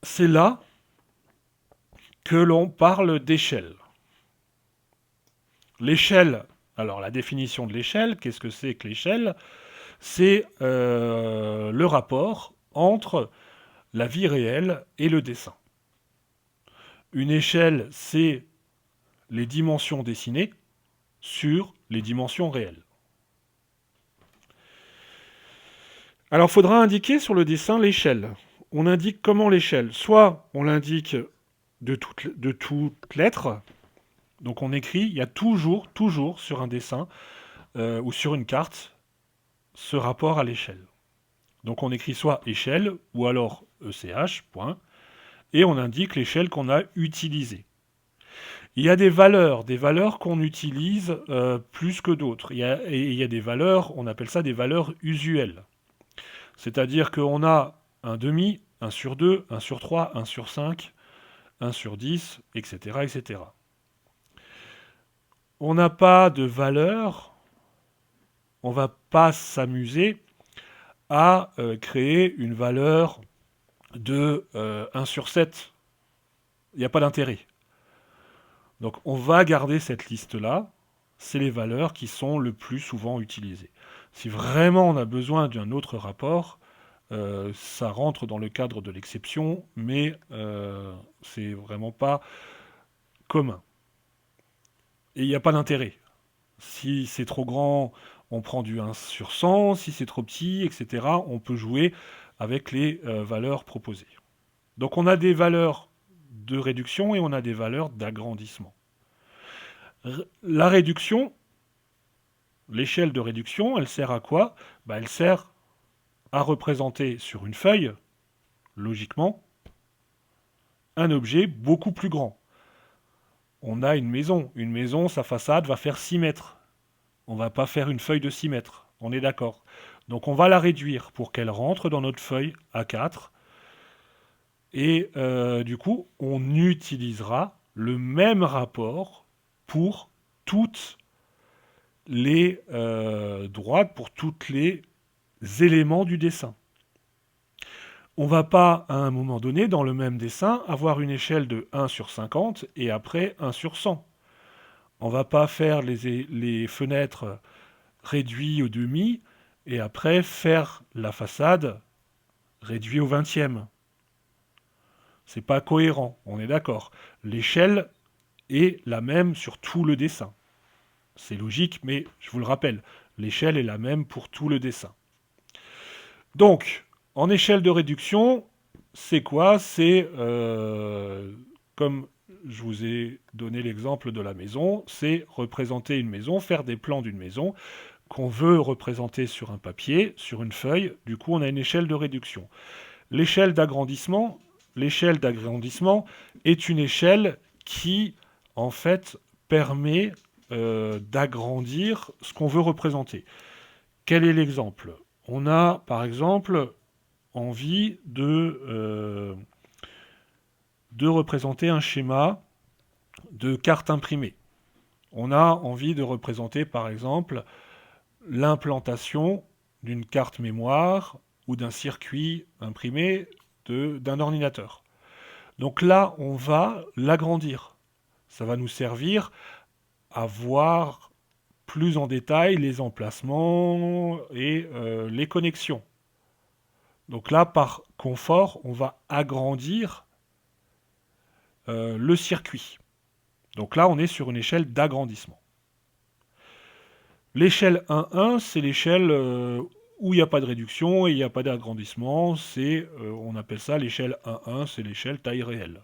c'est là que l'on parle d'échelle. L'échelle, alors la définition de l'échelle, qu'est-ce que c'est que l'échelle? C'est le rapport entre la vie réelle et le dessin. Une échelle, c'est les dimensions dessinées sur les dimensions réelles. Alors, il faudra indiquer sur le dessin l'échelle. On indique comment l'échelle. Soit on l'indique de toutes lettres, donc on écrit, il y a toujours sur un dessin ou sur une carte ce rapport à l'échelle. Donc on écrit soit échelle ou alors ECH, point, et on indique l'échelle qu'on a utilisée. Il y a des valeurs qu'on utilise plus que d'autres. Et il y a des valeurs, on appelle ça des valeurs usuelles. C'est-à-dire qu'on a un demi, un sur 2, un sur 3, un sur 5, un sur 10, etc. etc. On n'a pas de valeur, on ne va pas s'amuser à créer une valeur de 1 sur 7. Il n'y a pas d'intérêt. Donc on va garder cette liste-là. C'est les valeurs qui sont le plus souvent utilisées. Si vraiment on a besoin d'un autre rapport, ça rentre dans le cadre de l'exception, mais c'est vraiment pas commun. Et il n'y a pas d'intérêt. Si c'est trop grand, on prend du 1 sur 100. Si c'est trop petit, etc., on peut jouer avec les valeurs proposées. Donc on a des valeurs de réduction et on a des valeurs d'agrandissement. La réduction, l'échelle de réduction, elle sert à quoi? Elle sert à représenter sur une feuille, logiquement, un objet beaucoup plus grand. On a une maison. Une maison, sa façade va faire 6 mètres. On ne va pas faire une feuille de 6 mètres. On est d'accord. Donc on va la réduire pour qu'elle rentre dans notre feuille A4. Et du coup, on utilisera le même rapport pour toutes les droites, pour tous les éléments du dessin. On ne va pas, à un moment donné, dans le même dessin, avoir une échelle de 1 sur 50 et après 1 sur 100. On ne va pas faire les fenêtres réduites au demi et après faire la façade réduite au 20e. C'est pas cohérent, on est d'accord. L'échelle est la même sur tout le dessin. C'est logique, mais je vous le rappelle, l'échelle est la même pour tout le dessin. Donc, en échelle de réduction, c'est quoi? C'est, comme je vous ai donné l'exemple de la maison, c'est représenter une maison, faire des plans d'une maison qu'on veut représenter sur un papier, sur une feuille. Du coup, on a une échelle de réduction. L'échelle d'agrandissement est une échelle qui, en fait, permet d'agrandir ce qu'on veut représenter. Quel est l'exemple? On a, par exemple, envie de représenter un schéma de carte imprimée. On a envie de représenter, par exemple, l'implantation d'une carte mémoire ou d'un circuit imprimé d'un ordinateur. Donc là, on va l'agrandir. Ça va nous servir à voir plus en détail les emplacements et les connexions. Donc là, par confort, on va agrandir le circuit. Donc là, on est sur une échelle d'agrandissement. L'échelle 1.1, c'est l'échelle où il n'y a pas de réduction et il n'y a pas d'agrandissement. On appelle ça l'échelle 1.1, c'est l'échelle taille réelle.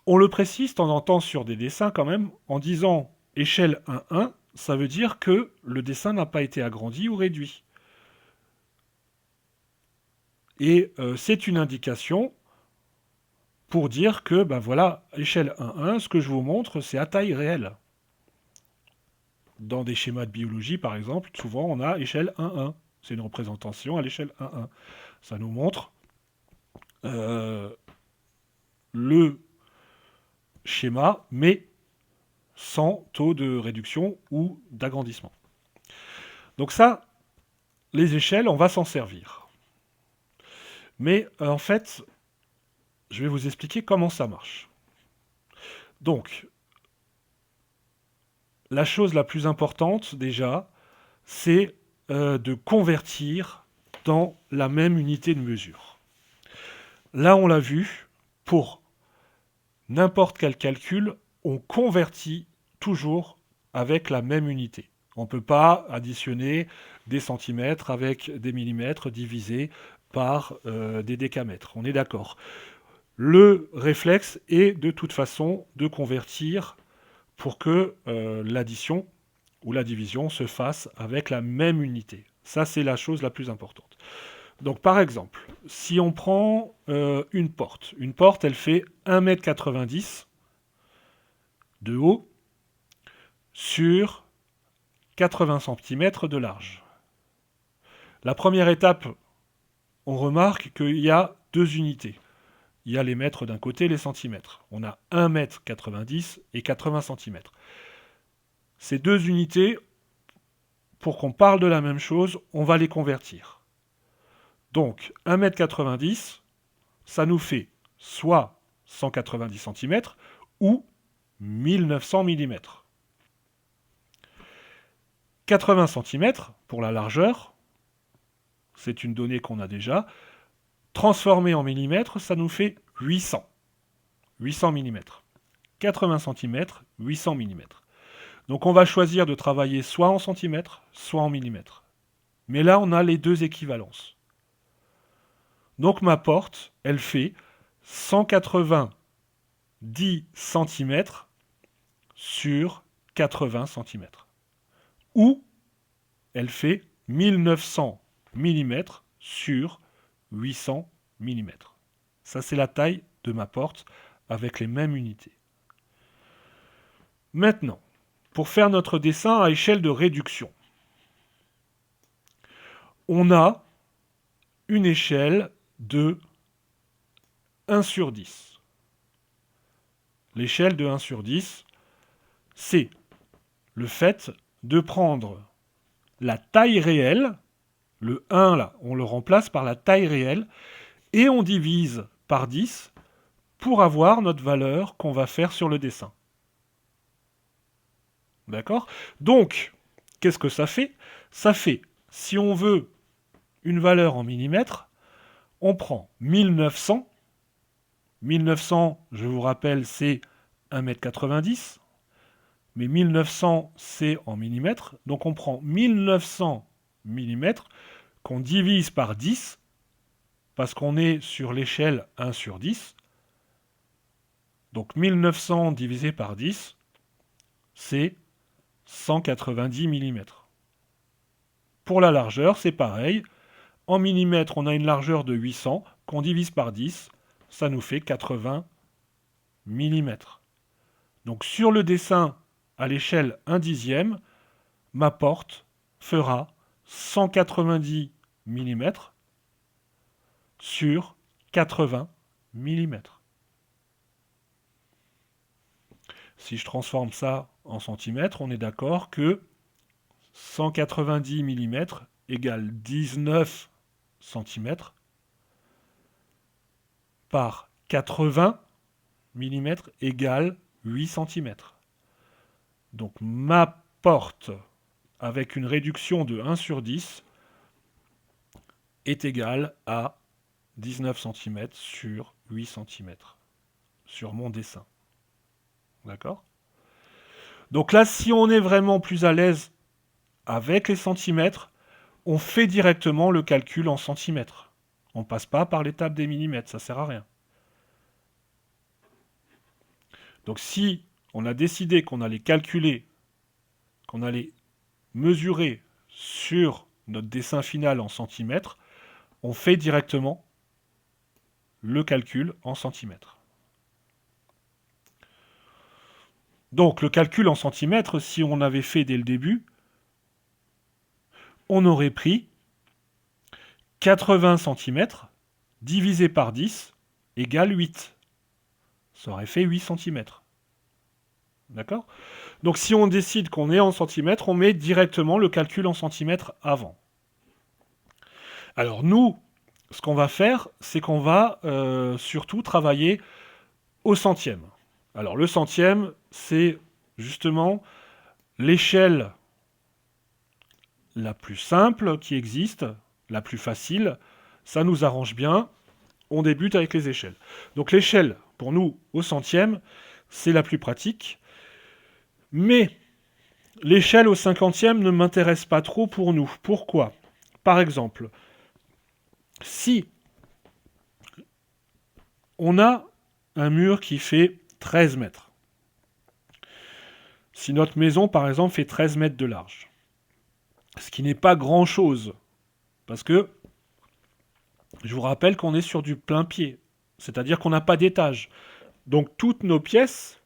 On le précise de temps en temps sur des dessins quand même, en disant échelle 1.1, ça veut dire que le dessin n'a pas été agrandi ou réduit. Et c'est une indication pour dire que, ben voilà, échelle 1.1, ce que je vous montre, c'est à taille réelle. Dans des schémas de biologie, par exemple, souvent on a échelle 1.1. C'est une représentation à l'échelle 1.1. Ça nous montre le schéma, mais sans taux de réduction ou d'agrandissement. Donc ça, les échelles, on va s'en servir. Mais en fait, je vais vous expliquer comment ça marche. Donc, la chose la plus importante déjà, c'est de convertir dans la même unité de mesure. Là, on l'a vu, pour n'importe quel calcul, on convertit toujours avec la même unité. On ne peut pas additionner des centimètres avec des millimètres divisés par des décamètres. On est d'accord. Le réflexe est de toute façon de convertir pour que l'addition ou la division se fasse avec la même unité. Ça, c'est la chose la plus importante. Donc, par exemple, si on prend une porte, elle fait 1,90 m de haut sur 80 cm de large. La première étape, on remarque qu'il y a deux unités. Il y a les mètres d'un côté, les centimètres. On a 1,90 m et 80 cm. Ces deux unités, pour qu'on parle de la même chose, on va les convertir. Donc, 1,90 m, ça nous fait soit 190 cm ou 1900 mm. 80 cm pour la largeur, c'est une donnée qu'on a déjà. Transformé en millimètres, ça nous fait 800. 800 mm. 80 cm, 800 mm. Donc on va choisir de travailler soit en centimètres, soit en millimètres. Mais là, on a les deux équivalences. Donc ma porte, elle fait 190 cm sur 80 cm. Ou elle fait 1900 mm sur 800 mm. Ça, c'est la taille de ma porte avec les mêmes unités. Maintenant, pour faire notre dessin à échelle de réduction, on a une échelle de 1 sur 10. L'échelle de 1 sur 10, c'est le fait de prendre la taille réelle, le 1 là, on le remplace par la taille réelle, et on divise par 10 pour avoir notre valeur qu'on va faire sur le dessin. D'accord ? Donc, qu'est-ce que ça fait ? Ça fait, si on veut une valeur en millimètres, on prend 1900. 1900, je vous rappelle, c'est 1,90 m. Mais 1900, c'est en millimètres. Donc on prend 1900 millimètres qu'on divise par 10, parce qu'on est sur l'échelle 1 sur 10. Donc 1900 divisé par 10, c'est 190 mm. Pour la largeur, c'est pareil. En millimètres, on a une largeur de 800, qu'on divise par 10, ça nous fait 80 mm. Donc sur le dessin à l'échelle 1/10, ma porte fera 190 mm sur 80 mm. Si je transforme ça en centimètres, on est d'accord que 190 mm égale 19 cm par 80 mm égale 8 cm. Donc ma porte, avec une réduction de 1 sur 10, est égale à 19 cm sur 8 cm sur mon dessin. D'accord ? Donc là, si on est vraiment plus à l'aise avec les centimètres, on fait directement le calcul en centimètres. On ne passe pas par l'étape des millimètres, ça ne sert à rien. Donc si on a décidé qu'on allait calculer, qu'on allait mesurer sur notre dessin final en centimètres, on fait directement le calcul en centimètres. Donc le calcul en centimètres, si on avait fait dès le début, on aurait pris 80 cm divisé par 10 égale 8. Ça aurait fait 8 cm. D'accord ? Donc si on décide qu'on est en centimètres, on met directement le calcul en centimètres avant. Alors nous, ce qu'on va faire, c'est qu'on va surtout travailler au centième. Alors le centième, c'est justement l'échelle la plus simple qui existe, la plus facile. Ça nous arrange bien. On débute avec les échelles. Donc l'échelle, pour nous, au centième, c'est la plus pratique. Mais l'échelle au cinquantième ne m'intéresse pas trop pour nous. Pourquoi? Par exemple, si on a un mur qui fait 13 mètres, si notre maison, par exemple, fait 13 mètres de large, ce qui n'est pas grand-chose, parce que je vous rappelle qu'on est sur du plein pied, c'est-à-dire qu'on n'a pas d'étage. Donc toutes nos pièces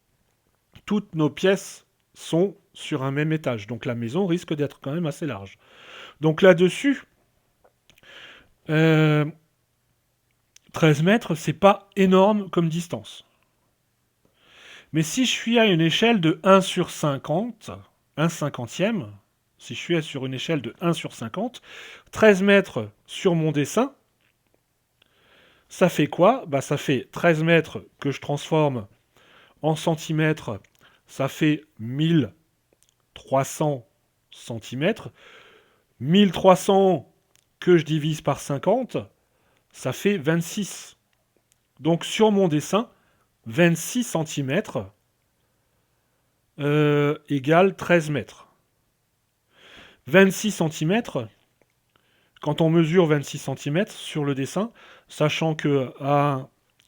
sont sur un même étage. Donc la maison risque d'être quand même assez large. Donc là-dessus, euh, 13 mètres, c'est pas énorme comme distance. Mais si je suis à une échelle de 1 sur 50, 1 cinquantième, si je suis sur une échelle de 1 sur 50, 13 mètres sur mon dessin, ça fait quoi? Bah, ça fait 13 mètres que je transforme en centimètres, ça fait 1300 centimètres. 1300 que je divise par 50, ça fait 26. Donc sur mon dessin, 26 centimètres égale 13 mètres. 26 centimètres, quand on mesure 26 centimètres sur le dessin, sachant que à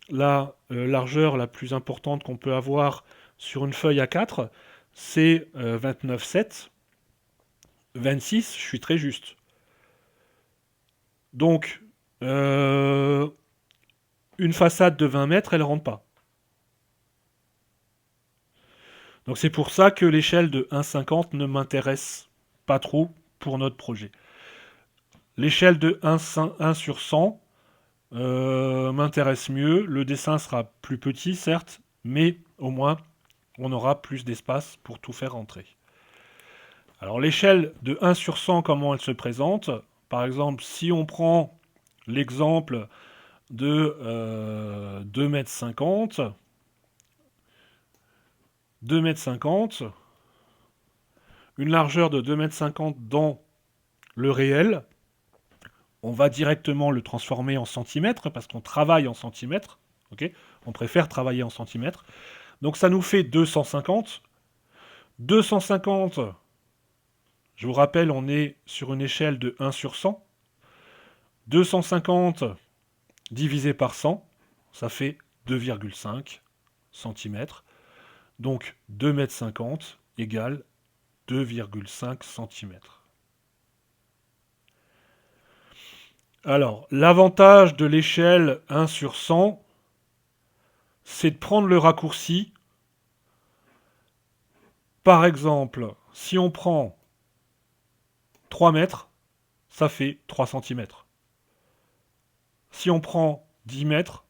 la largeur la plus importante qu'on peut avoir sur une feuille A4, c'est 29,7. 26, je suis très juste. Donc, une façade de 20 mètres, elle ne rentre pas. Donc c'est pour ça que l'échelle de 1,50 ne m'intéresse pas trop pour notre projet. L'échelle de 1 sur 100 m'intéresse mieux. Le dessin sera plus petit, certes, mais au moins on aura plus d'espace pour tout faire rentrer. Alors l'échelle de 1 sur 100, comment elle se présente? Par exemple, si on prend l'exemple de 2,50 m, 2,50 m, une largeur de 2,50 m dans le réel, on va directement le transformer en centimètres, parce qu'on travaille en centimètres, ok? On préfère travailler en centimètres. Donc ça nous fait 250. 250, je vous rappelle, on est sur une échelle de 1 sur 100. 250 divisé par 100, ça fait 2,5 centimètres. Donc 2,50 m égale 2,5 centimètres. Alors, l'avantage de l'échelle 1 sur 100, c'est de prendre le raccourci. Par exemple, si on prend 3 mètres, ça fait 3 centimètres. Si on prend 10 mètres,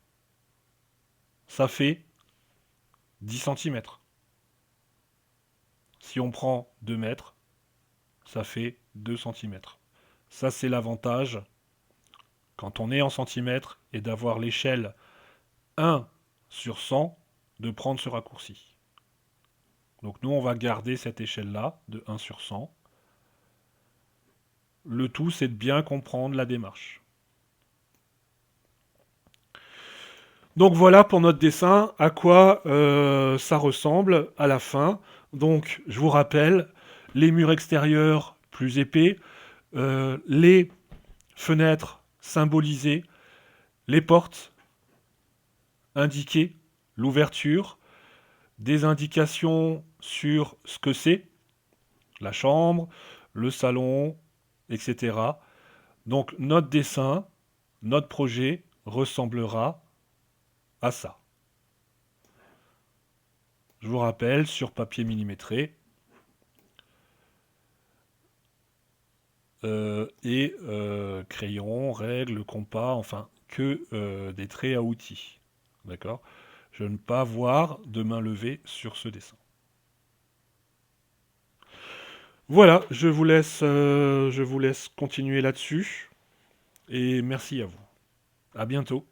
ça fait 10 centimètres. Si on prend 2 mètres, ça fait 2 centimètres. Ça, c'est l'avantage quand on est en centimètres et d'avoir l'échelle 1 sur 100, de prendre ce raccourci. Donc nous, on va garder cette échelle-là de 1 sur 100. Le tout, c'est de bien comprendre la démarche. Donc voilà pour notre dessin, à quoi ça ressemble à la fin. Donc je vous rappelle, les murs extérieurs plus épais, les fenêtres symbolisées, les portes indiquées, l'ouverture, des indications sur ce que c'est, la chambre, le salon, etc. Donc notre dessin, notre projet ressemblera à ça. Je vous rappelle, sur papier millimétré et crayon, règle, compas, enfin que des traits à outils. D'accord? Je ne veux pas voir de main levée sur ce dessin. Voilà, je vous laisse continuer là-dessus et merci à vous. À bientôt.